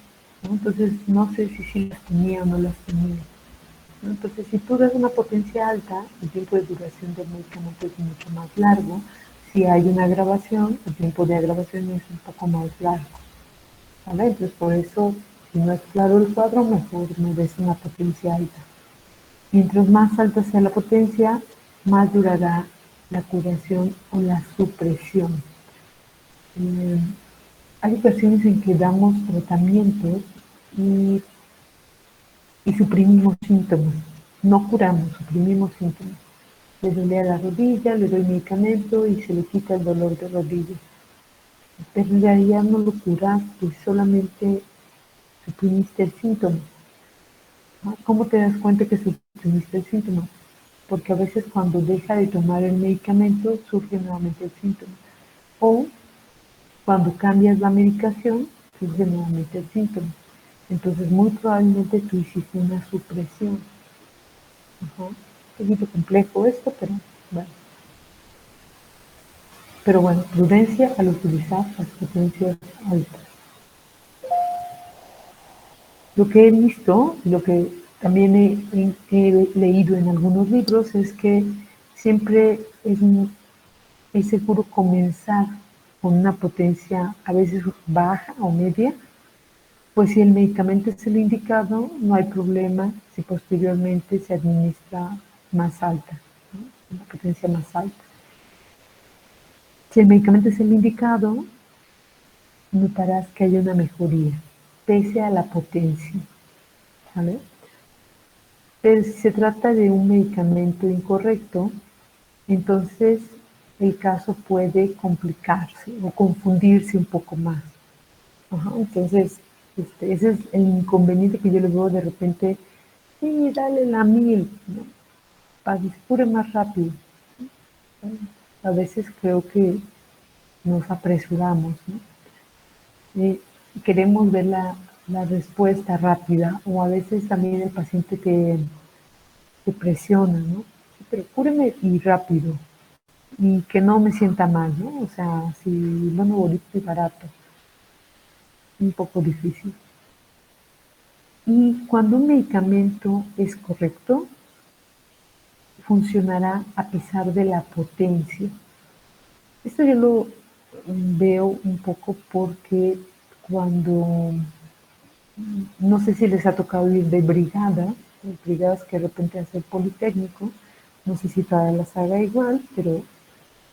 ¿No? Entonces no sé si sí las tenía o no las tenía. ¿No? Entonces si tú das una potencia alta, el tiempo de duración del medicamento es mucho más largo. Si hay una agravación, el tiempo de agravación es un poco más largo. ¿Vale? Entonces por eso, si no es claro el cuadro, mejor me des una potencia alta. Mientras más alta sea la potencia, más durará la curación o la supresión. Eh, Hay ocasiones en que damos tratamientos y, y suprimimos síntomas. No curamos, suprimimos síntomas. Le duele a la rodilla, le doy medicamento y se le quita el dolor de rodilla. Pero en realidad no lo curaste, solamente suprimiste el síntoma. ¿Cómo te das cuenta que suprimiste el síntoma? Porque a veces cuando deja de tomar el medicamento surge nuevamente el síntoma. O cuando cambias la medicación surge nuevamente el síntoma. Entonces muy probablemente tú hiciste una supresión. Ajá. Un poquito complejo esto, pero bueno. Pero bueno, prudencia al utilizar las potencias altas. Lo que he visto, lo que también he leído en algunos libros es que siempre es seguro comenzar con una potencia a veces baja o media, pues si el medicamento es el indicado, no hay problema si posteriormente se administra más alta, ¿no? Una potencia más alta. Si el medicamento es el indicado, notarás que hay una mejoría, pese a la potencia, ¿vale? Pero si se trata de un medicamento incorrecto, entonces el caso puede complicarse o confundirse un poco más. Ajá, entonces, ese es el inconveniente que yo le veo de repente. Sí, dale la 1000, ¿no? Para que se cure más rápido. A veces creo que nos apresuramos, ¿no? Queremos ver la respuesta rápida, o a veces también el paciente te presiona, ¿no? Sí, pero cúreme y rápido, y que no me sienta mal, ¿no? O sea, si no me bonito y barato, un poco difícil. Y cuando un medicamento es correcto, funcionará a pesar de la potencia. Esto yo lo veo un poco porque cuando, no sé si les ha tocado ir de brigadas que de repente hace el Politécnico, no sé si todavía las haga igual, pero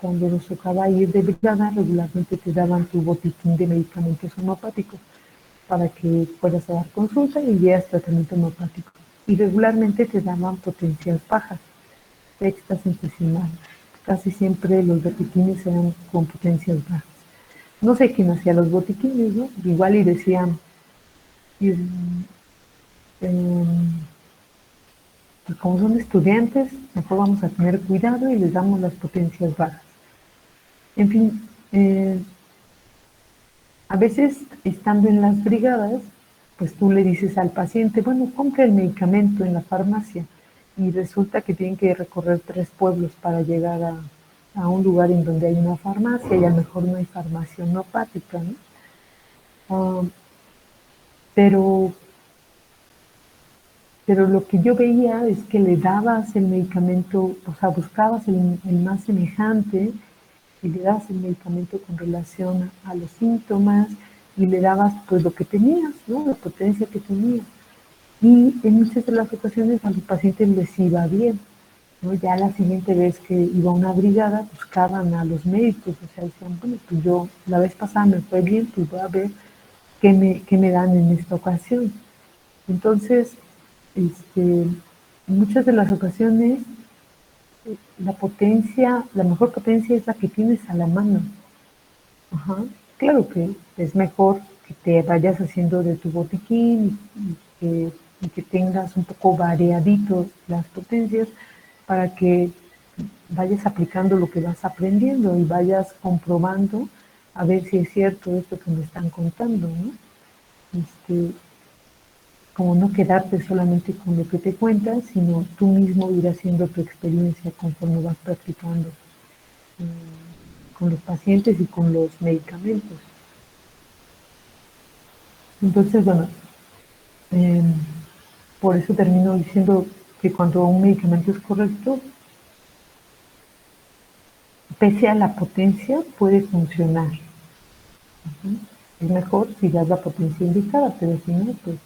cuando nos tocaba ir de brigada, regularmente te daban tu botiquín de medicamentos homeopáticos para que puedas dar consulta y veas tratamiento homeopático. Y regularmente te daban potencias bajas, sexta, centesimal. Casi siempre los botiquines eran con potencias bajas. No sé quién hacía los botiquines, ¿no? Igual y decían, eh, pues como son estudiantes, mejor vamos a tener cuidado y les damos las potencias bajas. En fin, a veces estando en las brigadas, pues tú le dices al paciente, bueno, compre el medicamento en la farmacia, y resulta que tienen que recorrer 3 pueblos para llegar a un lugar en donde hay una farmacia y a lo mejor no hay farmacia homeopática, ¿no? Ah, pero, pero lo que yo veía es que le dabas el medicamento, o sea, buscabas el más semejante y le dabas el medicamento con relación a los síntomas y le dabas pues lo que tenías, ¿no? La potencia que tenías. Y en muchas de las ocasiones a los pacientes les iba bien, ¿no? Ya la siguiente vez que iba a una brigada buscaban a los médicos, o sea, decían, bueno, pues yo la vez pasada me fue bien, pues voy a ver qué me dan en esta ocasión. Entonces, en muchas de las ocasiones la potencia, la mejor potencia es la que tienes a la mano. Ajá. Claro que es mejor que te vayas haciendo de tu botiquín y que tengas un poco variaditos las potencias para que vayas aplicando lo que vas aprendiendo y vayas comprobando a ver si es cierto esto que me están contando, ¿no? Este, como no quedarte solamente con lo que te cuentan, sino tú mismo ir haciendo tu experiencia conforme vas practicando con los pacientes y con los medicamentos. Entonces, bueno, eh, por eso termino diciendo que cuando un medicamento es correcto, pese a la potencia, puede funcionar. Es mejor si das la potencia indicada, pero si no, pues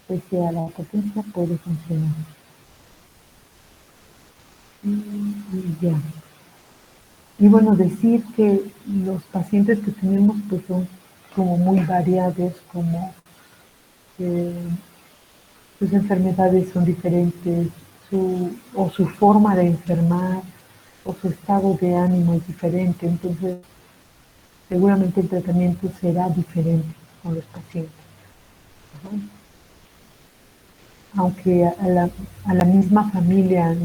pese a la potencia puede funcionar. Y ya. Y bueno, decir que los pacientes que tenemos pues son como muy variados, como sus enfermedades son diferentes, o su forma de enfermar, o su estado de ánimo es diferente, entonces seguramente el tratamiento será diferente con los pacientes. ¿No? Aunque a la misma familia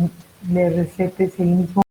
le recetes el mismo